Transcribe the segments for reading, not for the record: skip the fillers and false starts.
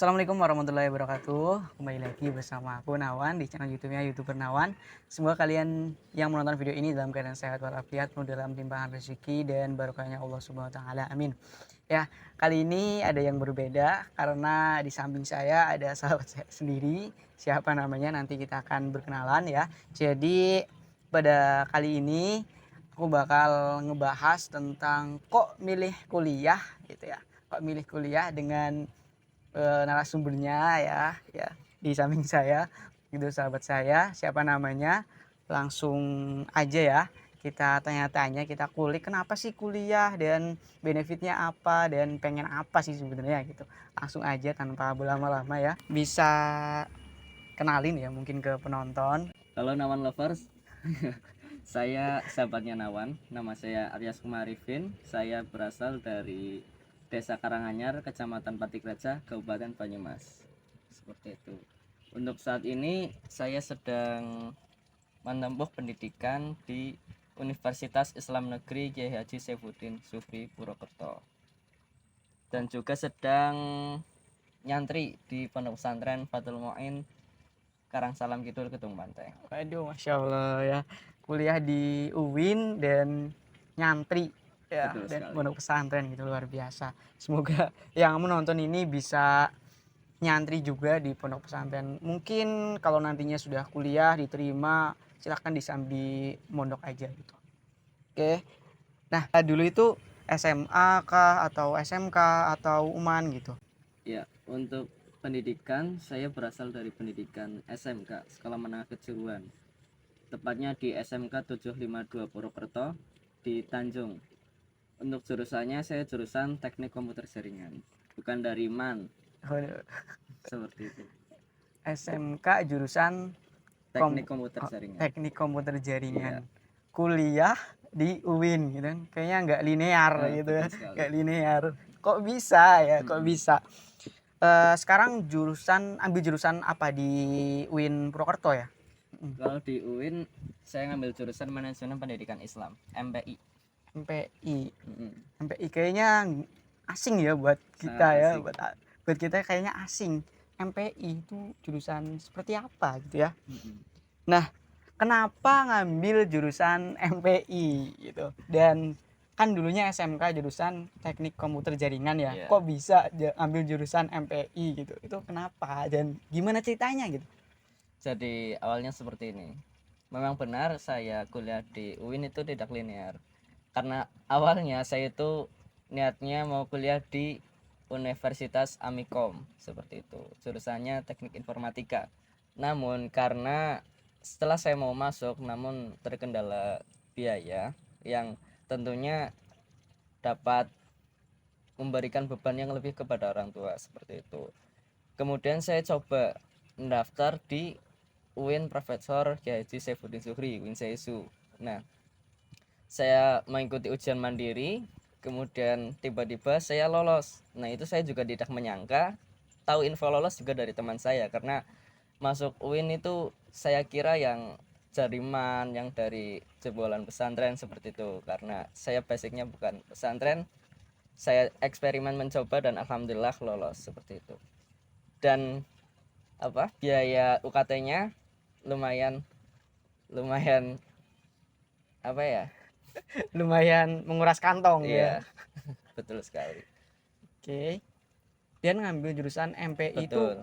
Assalamualaikum warahmatullahi wabarakatuh. Kembali lagi bersama aku Nawan di channel YouTube-nya YouTuber Nawan. Semoga kalian yang menonton video ini dalam keadaan sehat walafiat, penuh dalam limpahan rezeki dan barokahnya Allah Subhanahu wa taala. Amin. Ya, kali ini ada yang berbeda karena di samping saya ada sahabat saya sendiri. Siapa namanya nanti kita akan berkenalan ya. Jadi pada kali ini aku bakal ngebahas tentang kok milih kuliah gitu ya. Kok milih kuliah dengan narasumbernya ya di samping saya gitu sahabat saya, siapa namanya, langsung aja ya kita tanya-tanya, kita kulik kenapa sih kuliah dan benefitnya apa dan pengen apa sih sebenarnya gitu. Langsung aja tanpa berlama-lama ya, bisa kenalin ya mungkin ke penonton. Halo Nawan Lovers, saya sahabatnya Nawan, nama saya Aryas Kumarifin, saya berasal dari Desa Karanganyar, Kecamatan Patikraja, Kabupaten Banyumas. Seperti itu. Untuk saat ini saya sedang menempuh pendidikan di Universitas Islam Negeri Kiai Haji Saifuddin Supri Purwokerto, dan juga sedang nyantri di Pondok Pesantren Fathul Muin Karangsalam Kidul, Ketung Banteng. Waduh, masya Allah ya, kuliah di UIN dan nyantri ya Betul dan sekali. pondok pesantren gitu, luar biasa. Semoga yang menonton ini bisa nyantri juga di pondok pesantren. Mungkin kalau nantinya sudah kuliah diterima, silahkan disambi mondok aja gitu. Oke. Nah, dulu itu SMA kah atau SMK atau UMAN gitu? Ya, untuk pendidikan saya berasal dari pendidikan SMK, Sekolah Menengah Kejuruan. Tepatnya di SMK 752 Purwokerto di Tanjung. Untuk jurusannya saya jurusan Teknik Komputer Jaringan, bukan dari MAN, seperti itu. SMK jurusan Teknik Komputer oh, Jaringan. teknik komputer Iya, jaringan. Kuliah di UIN gitu kan. Kayaknya nggak linear gitu ya. betul sekali. Nggak linear. Kok bisa ya? Kok bisa? Sekarang ambil jurusan apa di UIN Purwokerto ya? Kalau di UIN saya ngambil jurusan Manajemen Pendidikan Islam, MPI. MPI. Mm-mm. MPI kayaknya asing ya buat Sangat kita ya, asing. buat kita kayaknya asing. MPI itu jurusan seperti apa gitu ya? Mm-mm. Nah, kenapa ngambil jurusan MPI gitu? Dan kan dulunya SMK jurusan Teknik Komputer Jaringan ya. Iya. Kok bisa ambil jurusan MPI gitu? Itu kenapa dan gimana ceritanya gitu? Jadi awalnya seperti ini. Memang benar saya kuliah di UIN itu tidak linear. Karena awalnya saya itu niatnya mau kuliah di Universitas Amikom, seperti itu. Jurusannya Teknik Informatika. Namun karena setelah saya mau masuk namun terkendala biaya yang tentunya dapat memberikan beban yang lebih kepada orang tua, seperti itu. Kemudian saya coba mendaftar di UIN Profesor Kiai Haji Saifuddin Zuhri, UIN Saisu. Nah, saya mengikuti ujian mandiri, kemudian tiba-tiba saya lolos. Nah, itu saya juga tidak menyangka, tahu info lolos juga dari teman saya, karena masuk UIN itu saya kira yang jariman, yang dari jebolan pesantren, seperti itu. Karena saya basicnya bukan pesantren, saya eksperimen mencoba dan alhamdulillah lolos, seperti itu. Dan biaya UKT-nya lumayan lumayan apa ya. Lumayan menguras kantong ya. Iya, betul sekali. Oke. Dan ngambil jurusan MPI itu Betul.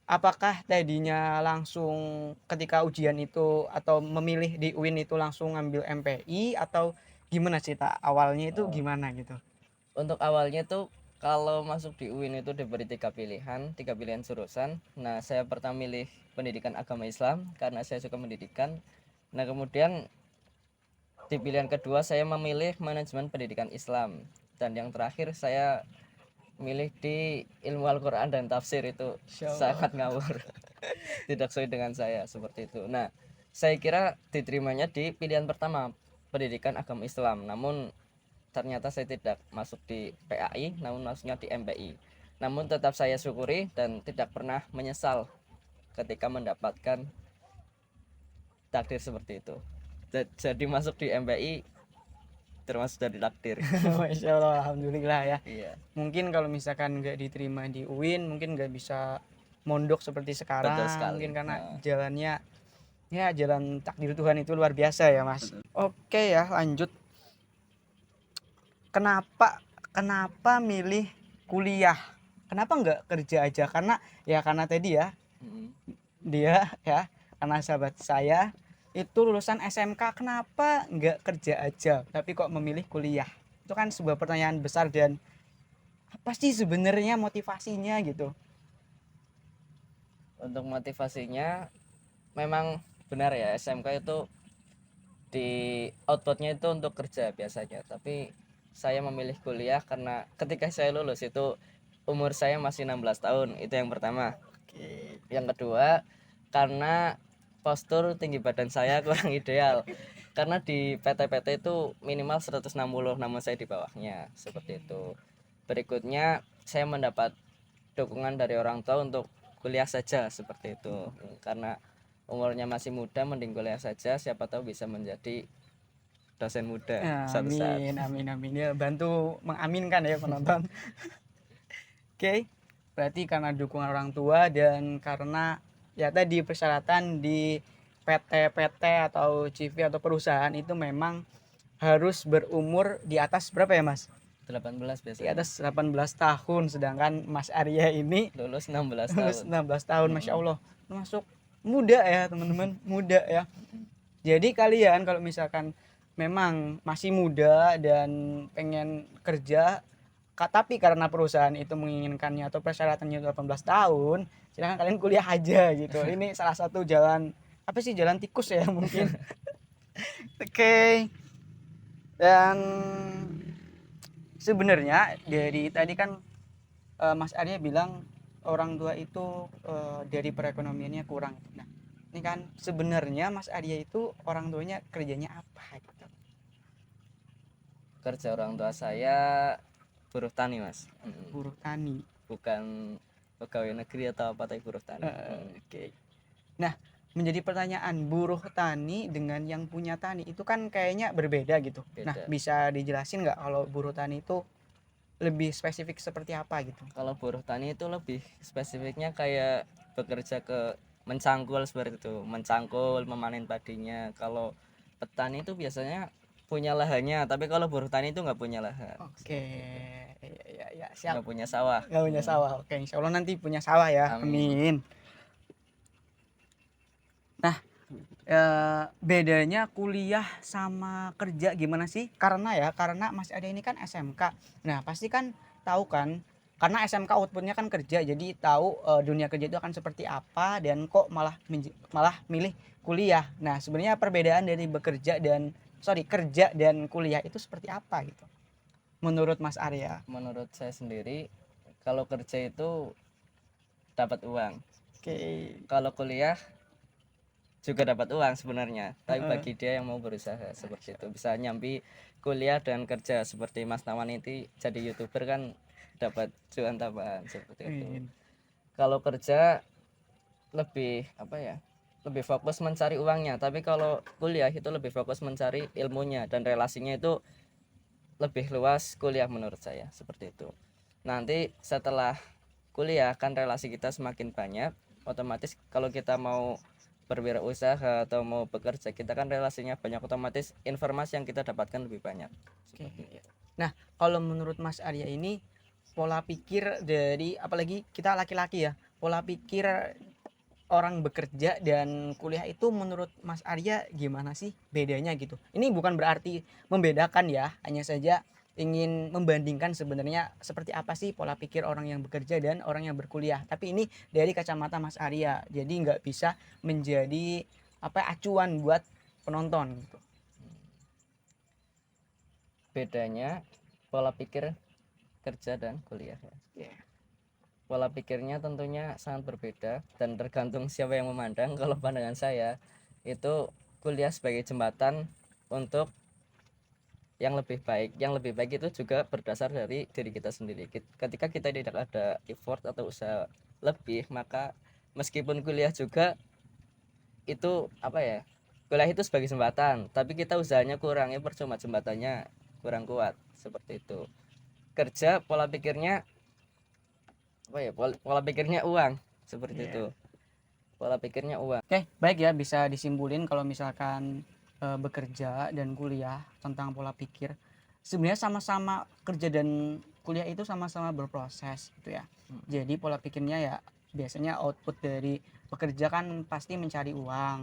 apakah tadinya langsung ketika ujian itu atau memilih di UIN itu langsung ngambil MPI atau gimana cerita awalnya itu Oh, gimana gitu? untuk awalnya tuh kalau masuk di UIN itu diberi tiga pilihan jurusan. Nah, saya pertama milih pendidikan agama Islam karena saya suka pendidikan. Nah, kemudian di pilihan kedua saya memilih manajemen pendidikan Islam, dan yang terakhir saya milih di ilmu Al-Quran dan tafsir. Itu Insyaallah. sangat ngawur. Tidak sesuai dengan saya, seperti itu. Nah, saya kira diterimanya di pilihan pertama, pendidikan agama Islam, namun ternyata saya tidak masuk di PAI, namun masuknya di MPI. Namun tetap saya syukuri dan tidak pernah menyesal ketika mendapatkan takdir seperti itu. Jadi masuk di MPI termasuk dari takdir. Masya Allah, alhamdulillah ya. Iya, Mungkin kalau misalkan nggak diterima di UIN, mungkin nggak bisa mondok seperti betul sekarang, sekali. mungkin karena Nah, jalannya, ya jalan takdir Tuhan itu luar biasa ya Mas. Oke ya, lanjut. Kenapa milih kuliah? Kenapa nggak kerja aja? Karena tadi ya, mm, dia ya, karena sahabat saya itu lulusan SMK, kenapa nggak kerja aja tapi kok memilih kuliah? Itu kan sebuah pertanyaan besar, dan apa sih sebenarnya motivasinya gitu? untuk motivasinya memang benar ya, SMK itu di outputnya itu untuk kerja biasanya, tapi saya memilih kuliah karena ketika saya lulus itu umur saya masih 16 tahun, itu yang pertama. Oke. Yang kedua, karena postur tinggi badan saya kurang ideal, karena di PT-PT itu minimal 160, namun saya di bawahnya seperti itu. Berikutnya, saya mendapat dukungan dari orang tua untuk kuliah saja seperti itu, karena umurnya masih muda, mending kuliah saja, siapa tahu bisa menjadi dosen muda Ya, suatu saat. amin, amin, amin ya, bantu mengaminkan ya penonton. Oke, berarti karena dukungan orang tua dan karena ya tadi persyaratan di PT-PT atau CV atau perusahaan itu memang harus berumur di atas berapa ya Mas? 18 Di biasanya, atas 18 tahun, sedangkan Mas Arya ini lulus 16 lulus tahun 16 tahun, Masya Mm-mm. Allah, termasuk muda ya teman-teman, muda ya. Jadi kalian kalau misalkan memang masih muda dan pengen kerja, tapi karena perusahaan itu menginginkannya atau persyaratannya 18 tahun, silahkan kalian kuliah aja gitu. Ini salah satu jalan, apa sih, jalan tikus ya mungkin. Oke. Dan sebenarnya dari tadi kan Mas Arya bilang orang tua itu dari perekonomiannya kurang. Nah, ini kan sebenarnya Mas Arya itu orang tuanya kerjanya apa gitu? Kerja orang tua saya buruh tani, Mas. Buruh tani. Bukan pegawai negeri atau apa, tapi buruh tani. Oke. Nah, menjadi pertanyaan, buruh tani dengan yang punya tani itu kan kayaknya berbeda gitu. Nah, Beda. bisa dijelasin nggak kalau buruh tani itu lebih spesifik seperti apa gitu? Kalau buruh tani itu lebih spesifiknya kayak bekerja ke mencangkul seperti itu, mencangkul, memanen padinya. Kalau petani itu biasanya punya lahannya, tapi kalau buruh tani itu nggak punya lahan. Oke, ya, ya, siap. Nggak punya sawah. Nggak punya sawah. Oke, insya Allah nanti punya sawah ya. Amin. Amin. Nah, bedanya kuliah sama kerja gimana sih? Karena Mas Ade ini kan SMK. Nah, pasti kan tahu kan, karena SMK outputnya kan kerja, jadi tahu dunia kerja itu akan seperti apa, dan kok malah milih kuliah. Nah, sebenarnya perbedaan dari kerja dan kuliah itu seperti apa gitu? Menurut Mas Arya. Menurut saya sendiri, kalau kerja itu dapat uang. Oke. Kalau kuliah juga dapat uang sebenarnya, tapi Heeh. bagi dia yang mau berusaha seperti itu, bisa nyambi kuliah dan kerja seperti Mas Nawan ini jadi YouTuber kan dapat cuan tambahan seperti itu. Amin. Kalau kerja lebih apa ya, lebih fokus mencari uangnya, tapi kalau kuliah itu lebih fokus mencari ilmunya dan relasinya itu lebih luas kuliah menurut saya seperti itu. Nanti setelah kuliah kan relasi kita semakin banyak, otomatis kalau kita mau berwirausaha atau mau bekerja, kita kan relasinya banyak, otomatis informasi yang kita dapatkan lebih banyak. Oke. Nah, kalau menurut Mas Arya ini pola pikir dari, apalagi kita laki-laki ya, pola pikir orang bekerja dan kuliah itu menurut Mas Arya gimana sih bedanya gitu? Ini bukan berarti membedakan ya, hanya saja ingin membandingkan sebenarnya seperti apa sih pola pikir orang yang bekerja dan orang yang berkuliah. Tapi ini dari kacamata Mas Arya, jadi nggak bisa menjadi apa acuan buat penonton gitu. Bedanya pola pikir kerja dan kuliah ya. Yeah. Pola pikirnya tentunya sangat berbeda dan tergantung siapa yang memandang. Kalau pandangan saya itu kuliah sebagai jembatan untuk yang lebih baik. Yang lebih baik itu juga berdasar dari diri kita sendiri. Ketika kita tidak ada effort atau usaha lebih, maka meskipun kuliah juga itu apa ya, kuliah itu sebagai jembatan, tapi kita usahanya kurang, ya percuma jembatannya kurang kuat seperti itu. Kerja pola pikirnya apa ya, pola pikirnya uang seperti Iya. itu, pola pikirnya uang. Oke, baik ya, bisa disimpulin kalau misalkan bekerja dan kuliah tentang pola pikir. Sebenarnya sama-sama kerja dan kuliah itu sama-sama berproses gitu ya. Jadi pola pikirnya ya biasanya output dari bekerja kan pasti mencari uang.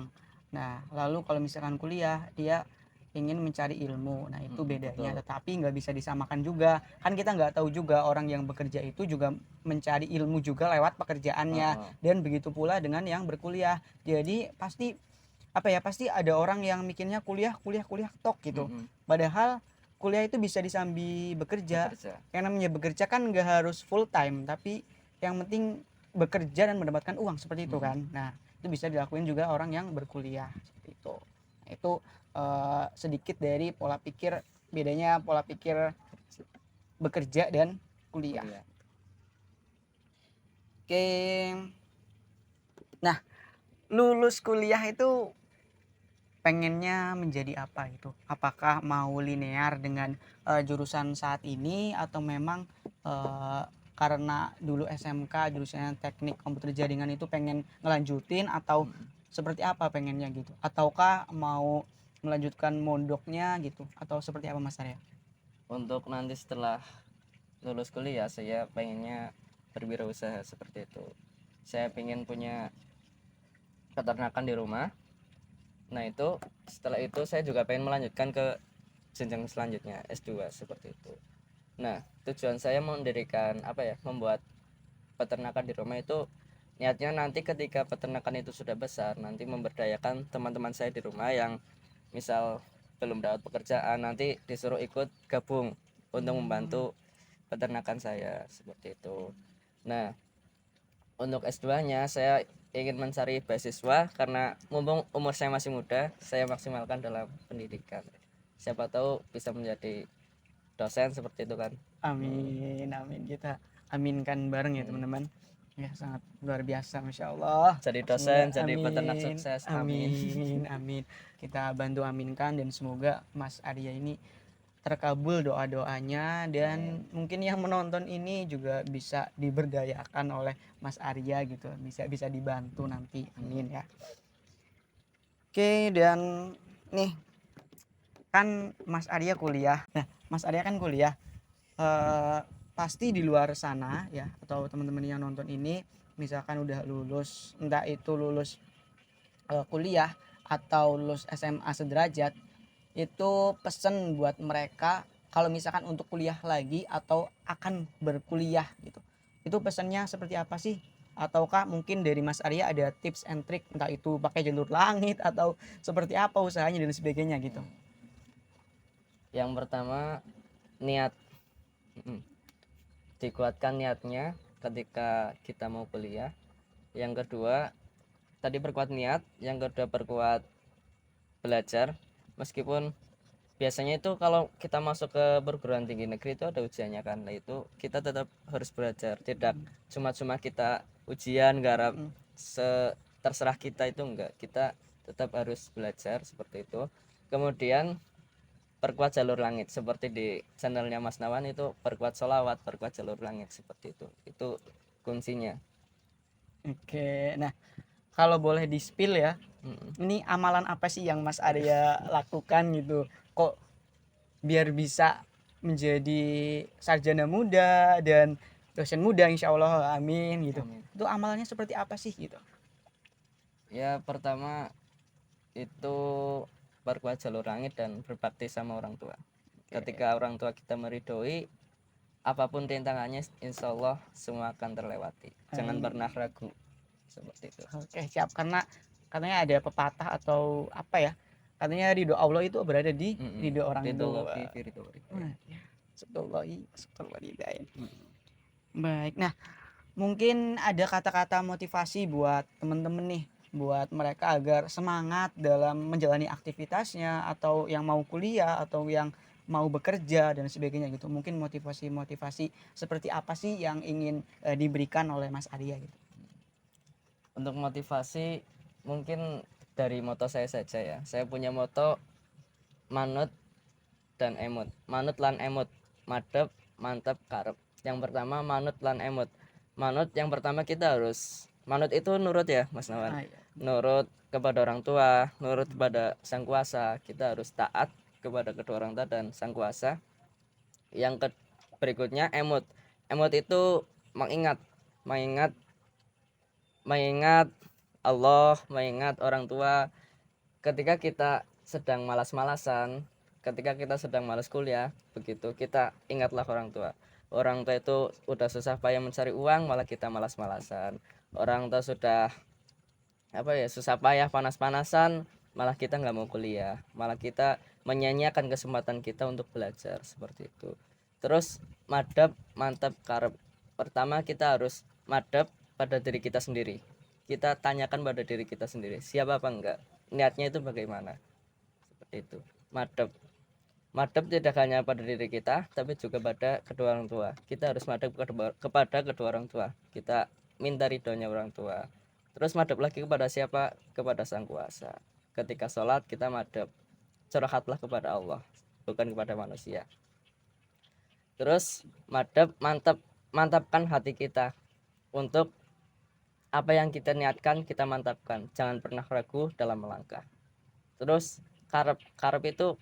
Nah, lalu kalau misalkan kuliah dia ingin mencari ilmu. Nah, itu bedanya. Betul. Tetapi nggak bisa disamakan juga. Kan kita nggak tahu juga orang yang bekerja itu juga mencari ilmu juga lewat pekerjaannya. Heeh. Dan begitu pula dengan yang berkuliah. Jadi pasti apa ya, pasti ada orang yang mikirnya kuliah kuliah kuliah tok gitu, padahal kuliah itu bisa disambi bekerja. Bekerja. Yang namanya bekerja kan nggak harus full time, tapi yang penting bekerja dan mendapatkan uang seperti itu kan. Nah, itu bisa dilakuin juga orang yang berkuliah seperti itu. Nah, itu sedikit dari pola pikir, bedanya pola pikir bekerja dan kuliah. Kuliah. Oke, nah lulus kuliah itu pengennya menjadi apa gitu? Apakah mau linear dengan jurusan saat ini, atau memang karena dulu SMK jurusannya teknik komputer jaringan itu pengen ngelanjutin, atau seperti apa pengennya gitu? Ataukah mau melanjutkan mondoknya gitu? Atau seperti apa Mas Arya? Untuk nanti setelah lulus kuliah saya pengennya berwirausaha seperti itu. Saya pengen punya peternakan di rumah. Nah itu setelah itu saya juga pengen melanjutkan ke jenjang selanjutnya S2 seperti itu. Nah tujuan saya mendirikan apa ya, membuat peternakan di rumah itu niatnya nanti ketika peternakan itu sudah besar, nanti memberdayakan teman-teman saya di rumah yang misal belum dapat pekerjaan, nanti disuruh ikut gabung untuk membantu peternakan saya seperti itu. Nah untuk S2-nya saya ingin mencari beasiswa karena mumpung umur saya masih muda, saya maksimalkan dalam pendidikan. Siapa tahu bisa menjadi dosen seperti itu kan. Amin, amin, kita aminkan bareng ya teman-teman. Ya sangat luar biasa, masya Allah. Jadi Semoga, dosen, jadi peternak amin, sukses, amin. amin, amin. Kita bantu aminkan, dan semoga Mas Arya ini terkabul doa-doanya, dan mungkin yang menonton ini juga bisa diberdayakan oleh Mas Arya gitu, bisa bisa dibantu nanti, amin ya. Oke, dan nih kan Mas Arya kuliah. Nah, Mas Arya kan kuliah. Pasti di luar sana ya, atau teman-teman yang nonton ini misalkan udah lulus, entah itu lulus kuliah atau lulus SMA sederajat, itu pesen buat mereka kalau misalkan untuk kuliah lagi atau akan berkuliah gitu, itu pesannya seperti apa sih? Ataukah mungkin dari Mas Arya ada tips and trick, entah itu pakai jalur langit atau seperti apa usahanya dan sebagainya gitu? Yang pertama niat. Dikuatkan niatnya ketika kita mau kuliah. Yang kedua tadi perkuat niat, yang kedua perkuat belajar. Meskipun biasanya itu kalau kita masuk ke perguruan tinggi negeri itu ada ujiannya kan, nah itu kita tetap harus belajar, tidak cuma-cuma kita ujian garap terserah kita, itu enggak, kita tetap harus belajar seperti itu. Kemudian perkuat jalur langit seperti di channelnya Mas Nawan itu, perkuat solawat, perkuat jalur langit seperti itu kuncinya. Oke, nah kalau boleh di spill ya, ini amalan apa sih yang Mas Arya lakukan gitu, kok biar bisa menjadi sarjana muda dan dosen muda insya Allah, amin gitu. Amin. Itu amalannya seperti apa sih gitu? Ya pertama itu perkuat jalur langit dan berbakti sama orang tua. Ketika orang tua kita meridhoi, apapun rintangannya insya Allah semua akan terlewati. Jangan pernah ragu seperti itu. Oke, siap. Karena katanya ada pepatah atau apa ya, katanya ridho Allah itu berada di ridho orang tua. Baik, nah mungkin ada kata-kata motivasi buat temen-temen nih, buat mereka agar semangat dalam menjalani aktivitasnya, atau yang mau kuliah atau yang mau bekerja dan sebagainya gitu. Mungkin motivasi-motivasi seperti apa sih yang ingin diberikan oleh Mas Arya gitu? Untuk motivasi mungkin dari moto saya saja ya. Saya punya moto manut dan emut. Manut lan emut, madep, mantep, karep. Yang pertama manut lan emut. Manut yang pertama kita harus manut itu nurut ya Mas Nawan. Iya. Nurut kepada orang tua, nurut kepada sang kuasa. Kita harus taat kepada kedua orang tua dan sang kuasa. Yang berikutnya emut. Emut itu mengingat, mengingat mengingat Allah, mengingat orang tua. Ketika kita sedang malas-malasan, ketika kita sedang malas kuliah, begitu kita ingatlah orang tua. Orang tua itu udah susah payah mencari uang, malah kita malas-malasan. Orang tua sudah susah payah panas-panasan, malah kita nggak mau kuliah, malah kita menyanyiakan kesempatan kita untuk belajar seperti itu. Terus madep, mantep, karep. Pertama kita harus madep pada diri kita sendiri. Kita tanyakan pada diri kita sendiri, siapa apa enggak, niatnya itu bagaimana, seperti itu. Madep, madep tidak hanya pada diri kita tapi juga pada kedua orang tua. Kita harus madep kepada kedua orang tua, kita minta ridhonya orang tua. Terus madep lagi kepada siapa? Kepada sang kuasa. Ketika sholat kita madep, curhatlah kepada Allah, bukan kepada manusia. Terus madep, mantap, mantapkan hati kita untuk apa yang kita niatkan, kita mantapkan, jangan pernah ragu dalam melangkah. Terus karep, karep itu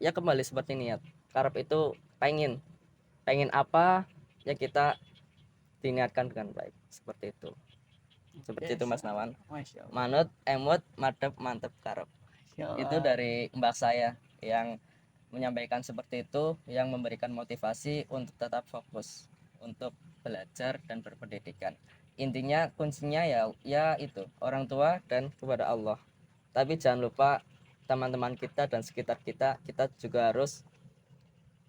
ya kembali seperti niat. Karep itu pengen apa ya kita diniatkan dengan baik, seperti itu. Seperti itu Mas Nawan. Masya Allah. Manut, emut, madep, mantep, karep. Masya Allah. Itu dari mbak saya yang menyampaikan seperti itu, yang memberikan motivasi untuk tetap fokus untuk belajar dan berpendidikan. Intinya kuncinya ya itu orang tua dan kepada Allah. Tapi jangan lupa teman-teman kita dan sekitar kita juga harus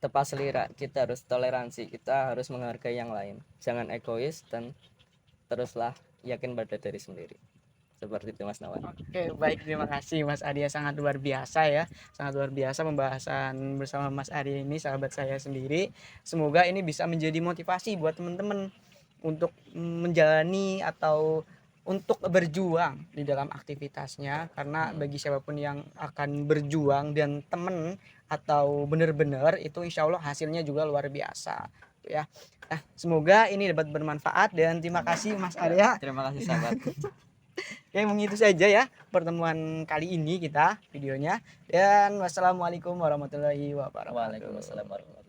tepat selera, kita harus toleransi, kita harus menghargai yang lain. Jangan egois dan teruslah yakin pada diri sendiri. Seperti itu Mas Nawan. Oke, baik, terima kasih Mas Arya, sangat luar biasa ya. Sangat luar biasa pembahasan bersama Mas Arya ini, sahabat saya sendiri. Semoga ini bisa menjadi motivasi buat teman-teman untuk menjalani atau untuk berjuang di dalam aktivitasnya, karena bagi siapapun yang akan berjuang dan temen atau benar-benar itu insya Allah hasilnya juga luar biasa ya. Nah, semoga ini dapat bermanfaat dan terima kasih Mas Arya. Terima kasih sahabat. Oke, mungkin itu saja ya pertemuan kali ini kita videonya, dan wassalamualaikum warahmatullahi wabarakatuh. Waalaikumsalam warahmatullahi wabarakatuh.